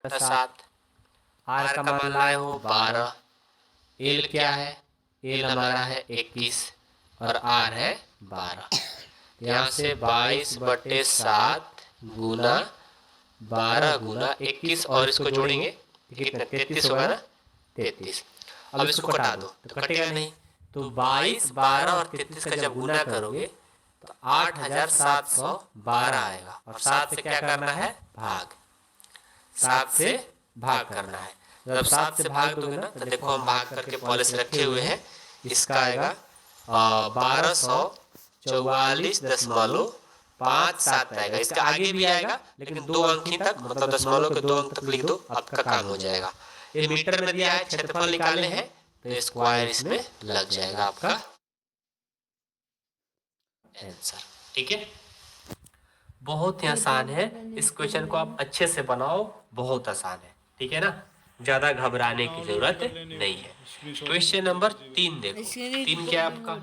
7, are का मान लाए हो 12, एल क्या है, एल हमारा है 21 और आर है 12। यहाँ से 22/7 गुना 12 गुना 21 और इसको जोड़ेंगे कितना 33 होगा ना, 33। अब इसको कटा दो तो कटेगा नहीं, तो 22, 12 और 33 का जब गुना करोगे तो 8712 आएगा। और 7 से क्या करना है, भाग, 7 से भाग करना है। जब 7 से भाग दोगे ना तो देखो हम भाग करके पहले से रखे हुए हैं, इसका आएगा 1244.57 आएगा। इसका आगे भी आएगा लेकिन 2 अंक ही तक, मतलब दशमलव के 2 अंक तक लिख दो, आपका काम हो जाएगा। ये मीटर में दिया है, क्षेत्रफल निकाले हैं तो स्क्वायर इसमें लग जाएगा आपका आंसर। ठीक है, बहुत ही आसान है, इस क्वेश्चन को आप अच्छे से बनाओ, बहुत आसान है। ठीक है ना, ज्यादा घबराने की जरूरत नहीं है। क्वेश्चन नंबर 3 देखो, 3 क्या है आपका,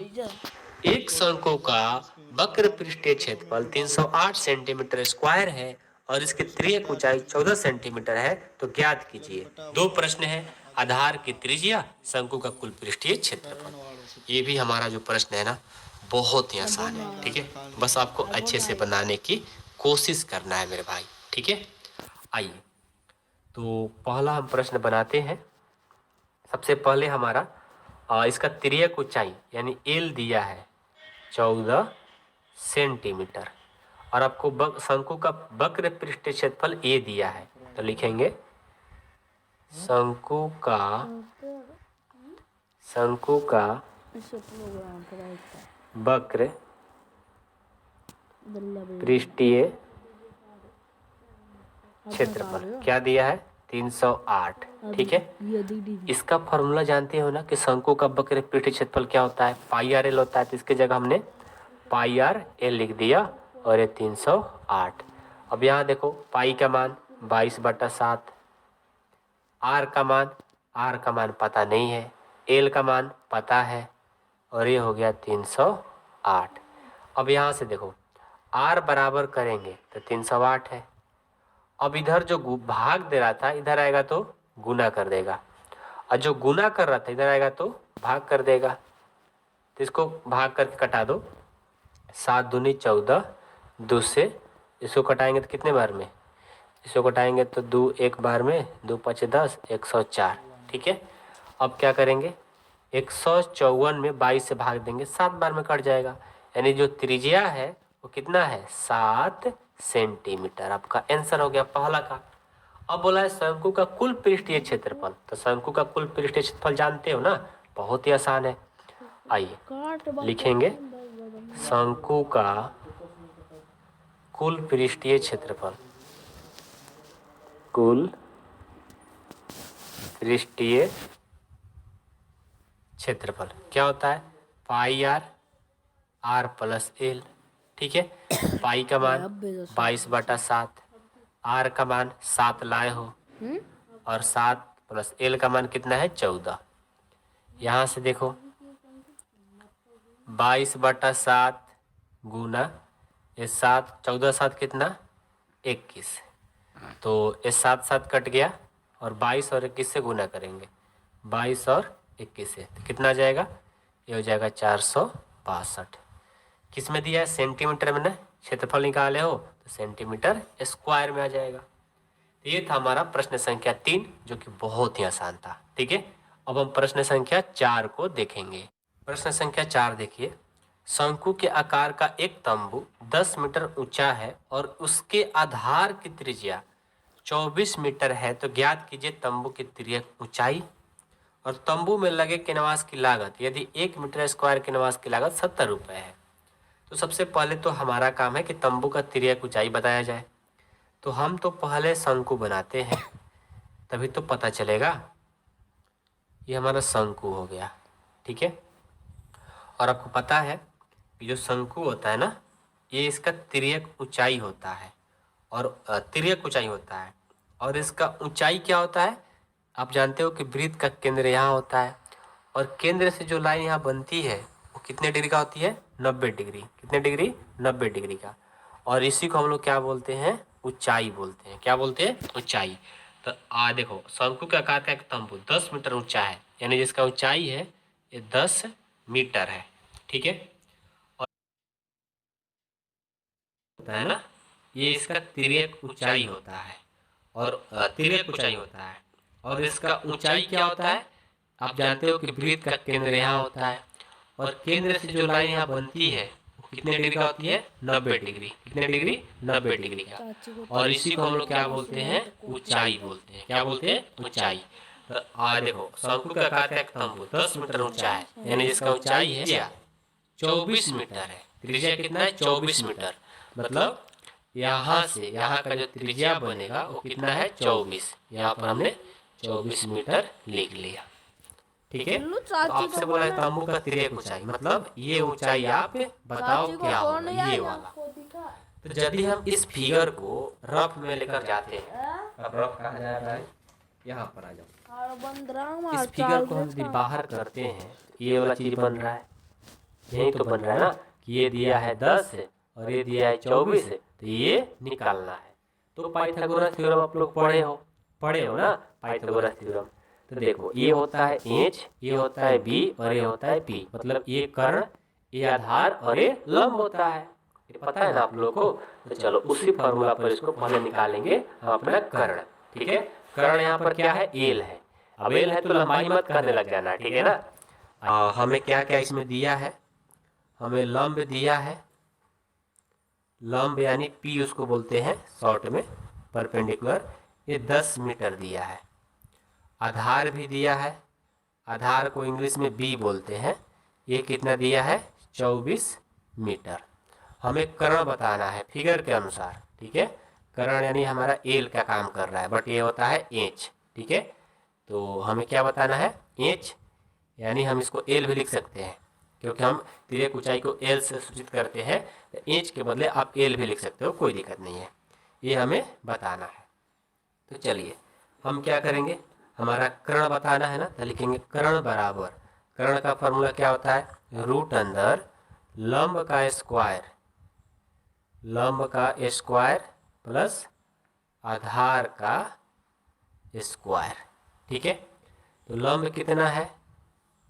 एक शंकु का वक्र पृष्ठीय क्षेत्रफल 308 सेंटीमीटर स्क्वायर है और इसकी त्रिज्यक ऊंचाई 14 सेंटीमीटर है, तो ज्ञात कीजिए। 2 प्रश्न है, आधार की त्रिज्या, शंकु का कुल पृष्ठीय क्षेत्रफल। ये भी हमारा जो प्रश्न है ना बहुत ही आसान है। ठीक है, बस आपको अच्छे से बनाने की कोशिश करना है मेरे भाई। ठीक है, आइए तो पहला हम प्रश्न बनाते हैं। सबसे पहले हमारा इसका त्रिज्यक ऊंचाई यानी एल दिया है 14 सेंटीमीटर और आपको शंकु का वक्र पृष्ठीय क्षेत्रफल ए दिया है, तो लिखेंगे शंकु का वक्र पृष्ठीय क्षेत्रफल क्या दिया है 308। ठीक है, इसका फॉर्मूला जानते हो ना कि शंकु का वक्र पृष्ठीय क्षेत्रफल क्या होता है, पाई आर एल होता है, तो इसके जगह हमने पाई आर एल लिख दिया और ये 308। अब यहाँ देखो पाई का मान 22/7, आर का मान पता नहीं है, एल का मान पता है और ये हो गया 308। अब यहाँ से देखो आर बराबर करेंगे तो 308 है। अब इधर जो भाग दे रहा था इधर आएगा तो गुना कर देगा, और जो गुना कर रहा था इधर आएगा तो भाग कर देगा, तो इसको भाग करके कटा दो, 7 दूनी 14, 2 से इसको कटाएंगे तो कितने बार में, इसको कटाएंगे तो 2 एक बार में, 2 5 10, 104। ठीक है, अब क्या करेंगे 154 में 22 से भाग देंगे, 7 बार में कट जाएगा, यानी जो त्रिज्या है वो कितना है 7 सेंटीमीटर। आपका आंसर हो गया पहला का। अब बोला है शंकु का कुल पृष्ठीय क्षेत्रफल, तो शंकु का कुल पृष्ठीय क्षेत्रफल जानते हो ना, बहुत ही आसान है। आइए लिखेंगे शंकु का कुल पृष्ठीय क्षेत्रफल, कुल पृष्ठीय क्षेत्रफल क्या होता है पाई आर प्लस एल। ठीक है, पाई का मान 22/7, आर का मान 7 लाए हो और 7 प्लस एल का मान कितना है 14। यहाँ से देखो 22/7 गुना ये 7, 14 7 कितना 21, तो ये 7 7 कट गया और 22 और 21 से गुना करेंगे, 22 और 21 से तो कितना आ जाएगा, ये हो जाएगा 462। किस में दिया है सेंटीमीटर में ना, क्षेत्रफल निकाले हो तो सेंटीमीटर स्क्वायर में आ जाएगा। तो ये था हमारा प्रश्न संख्या 3 जो कि बहुत ही आसान था। ठीक है, अब हम प्रश्न संख्या 4 को देखेंगे। प्रश्न संख्या 4 देखिए, शंकु के आकार का एक तंबू 10 मीटर ऊंचा है और उसके आधार की त्रिज्या 24 मीटर है, तो ज्ञात कीजिए तंबू की त्रिज्यक ऊंचाई और तंबू में लगे कैनवास की लागत। यदि 1 मीटर स्क्वायर कैनवास की लागत 70 रुपये है। तो सबसे पहले तो हमारा काम है कि तंबू का त्रिज्यक ऊंचाई बताया जाए, तो हम तो पहले शंकु बनाते हैं तभी तो पता चलेगा। ये हमारा शंकु हो गया। ठीक है, और आपको पता है कि जो शंकु होता है ना, ये इसका तिर्यक ऊंचाई होता है और तिर्यक ऊंचाई होता है, और इसका ऊंचाई क्या होता है आप जानते हो कि वृत्त का केंद्र यहाँ होता है और केंद्र से जो लाइन यहाँ बनती है वो कितने डिग्री का होती है 90 डिग्री। कितने डिग्री 90 डिग्री का, और इसी को हम लोग क्या बोलते हैं ऊंचाई बोलते हैं। क्या बोलते हैं ऊंचाई। तो देखो शंकु के आकार का एक तंबू 10 मीटर ऊंचा है, यानी जिसका ऊंचाई है ये 10 मीटर है। ठीक है, और होता है ना, ये इसका तिर्यक ऊंचाई होता है, और तिर्यक ऊंचाई होता है, और इसका ऊंचाई क्या होता है, आप जानते हो कि वृत्त का केंद्र यहाँ होता है, और केंद्र से जो लाइन यहाँ बनती है वो कितने डिग्री का होती है, 90 डिग्री। कितने डिग्री, 90 डिग्री का। और इसी को हम लोग क्या बोलते हैं, ऊंचाई बोलते हैं। क्या बोलते हैं, ऊंचाई। तो देखो शंकु का आकार का एक तंबू 10 मीटर ऊंचा है, यानी जिसका ऊंचाई है 24 मीटर है। त्रिज्या कितना है, 24 मीटर। मतलब यहाँ से यहाँ का जो त्रिज्या बनेगा वो कितना है, 24। यहाँ पर हमने 24 मीटर लिख लिया। ठीक है, तो आपसे बोला है तंबू का तिर्यक ऊंचाई, मतलब ये ऊंचाई आप बताओ क्या होगा, ये वाला। तो यदि हम इस फिगर को रफ में लेकर जाते हैं, अब रफ कहा जा रहा है, यहाँ पर आ जाओ। इस फिगर को हम यदि बाहर करते हैं तो ये वाला चीज बन रहा है, यही तो बन रहा है ना, कि ये दिया है 10 और ये दिया है 24, तो ये निकालना है। तो पाइथागोरस थ्योरम आप लोग पढ़े हो ना, पाइथागोरस थ्योरम। तो देखो ये होता है एच, ये होता है बी और ये होता है पी, मतलब ये कर्ण, ये आधार और ये लंब होता है। ये पता है ना आप लोगों को। तो चलो उसी फॉर्मूला पर इसको पहले निकालेंगे हम अपना कर्ण। ठीक है, कर्ण यहाँ पर क्या है, एल है। अब एल है तो लंबाई मत करने लग जाना, ठीक है ना। हमें क्या क्या इसमें दिया है, हमें लंब दिया है, लंब यानी पी उसको बोलते हैं शॉर्ट में, परपेंडिकुलर, ये 10 मीटर दिया है। आधार भी दिया है, आधार को इंग्लिश में बी बोलते हैं, ये कितना दिया है, 24 मीटर। हमें कर्ण बताना है फिगर के अनुसार। ठीक है, कर्ण यानी हमारा एल का काम कर रहा है, बट ये होता है एच। ठीक है, तो हमें क्या बताना है, एच, यानी हम इसको एल भी लिख सकते हैं, क्योंकि हम तिर्यक ऊंचाई को एल से सूचित करते हैं। तो एच के बदले आप एल भी लिख सकते हो, कोई दिक्कत नहीं है, ये हमें बताना है। तो चलिए हम क्या करेंगे, हमारा कर्ण बताना है ना, तो लिखेंगे कर्ण बराबर, कर्ण का फॉर्मूला क्या होता है, रूट अंदर लंब का स्क्वायर, लंब का स्क्वायर प्लस आधार का स्क्वायर। ठीक है, तो लंब कितना है,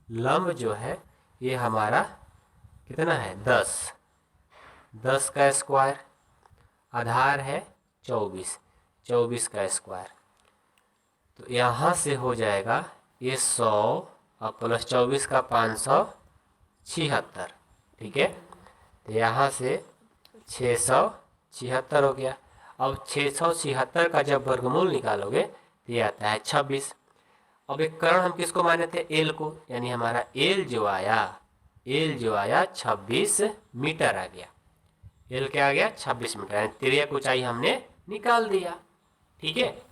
लंब जो है ये हमारा कितना है, 10, 10 का स्क्वायर, आधार है 24, 24 का स्क्वायर। तो यहाँ से हो जाएगा ये 100 और प्लस 24 का 576। ठीक है, तो यहाँ से 676 हो गया। अब 676 का जब वर्गमूल निकालोगे तो ये आता है 26। अब एक कर्ण हम किसको माने थे, एल को, यानी हमारा एल जो आया, एल जो आया 26 मीटर आ गया। एल क्या आ गया, 26 मीटर, यानी तिर्यक ऊंचाई हमने निकाल दिया। ठीक है,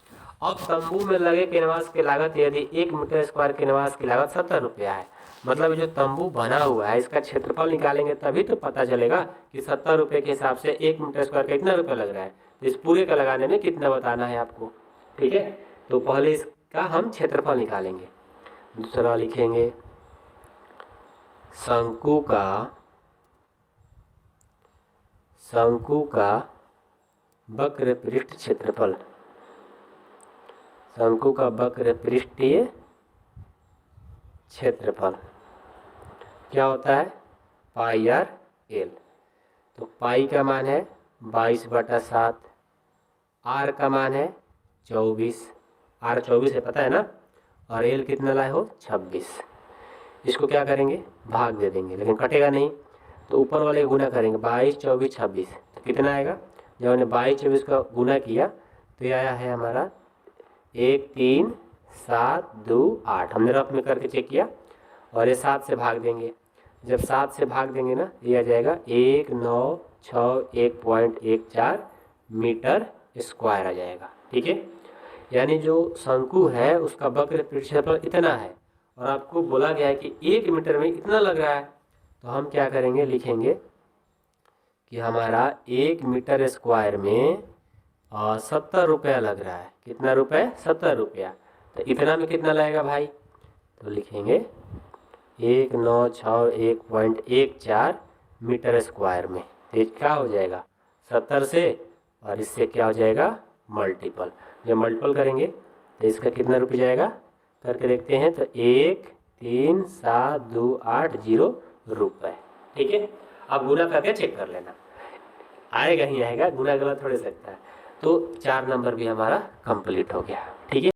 अब तंबू में लगे कैनवास की लागत, यदि 1 मीटर स्क्वायर कैनवास की लागत 70 रुपया है, मतलब जो तंबू बना हुआ है इसका क्षेत्रफल निकालेंगे तभी तो पता चलेगा कि 70 रुपये के हिसाब से 1 मीटर स्क्वायर का कितना रुपया लग रहा है। तो इस पूरे का लगाने में कितना बताना है आपको। ठीक है, तो पहले इसका हम क्षेत्रफल निकालेंगे। दूसरा लिखेंगे शंकु का वक्र पृष्ठ क्षेत्रफल, शंकु का वक्र पृष्ठीय क्षेत्रफल क्या होता है, पाई आर एल। तो पाई का मान है 22/7, आर का मान है 24, आर 24 है पता है ना, और एल कितना लाए हो, 26। इसको क्या करेंगे, भाग दे देंगे, लेकिन कटेगा नहीं, तो ऊपर वाले गुना करेंगे, 22, 24, 26, तो कितना आएगा, जब हमने 22, 24 का गुना किया तो ये आया है हमारा 1, 3, 7, 2, 8। हमने रफ में करके चेक किया, और ये 7 से भाग देंगे, जब 7 से भाग देंगे ना ये आ जाएगा 1961.14 मीटर स्क्वायर आ जाएगा। ठीक है, यानी जो शंकु है उसका वक्र पृष्ठ क्षेत्रफल इतना है, और आपको बोला गया है कि 1 मीटर में इतना लग रहा है, तो हम क्या करेंगे, लिखेंगे कि हमारा 1 मीटर स्क्वायर में 70 रुपया लग रहा है। कितना रुपये, 70 रुपया। तो इतना में कितना लगेगा भाई, तो लिखेंगे 1961.14 मीटर स्क्वायर में। तो क्या हो जाएगा 70 से, और इससे क्या हो जाएगा मल्टीपल, जब मल्टीपल करेंगे तो इसका कितना रुपये जाएगा करके देखते हैं। तो 13728 ठीक है। अब गुना करके चेक कर लेना, आएगा ही आएगा, गुना गलत थोड़े सकता है। तो 4 नंबर भी हमारा कंप्लीट हो गया। ठीक है।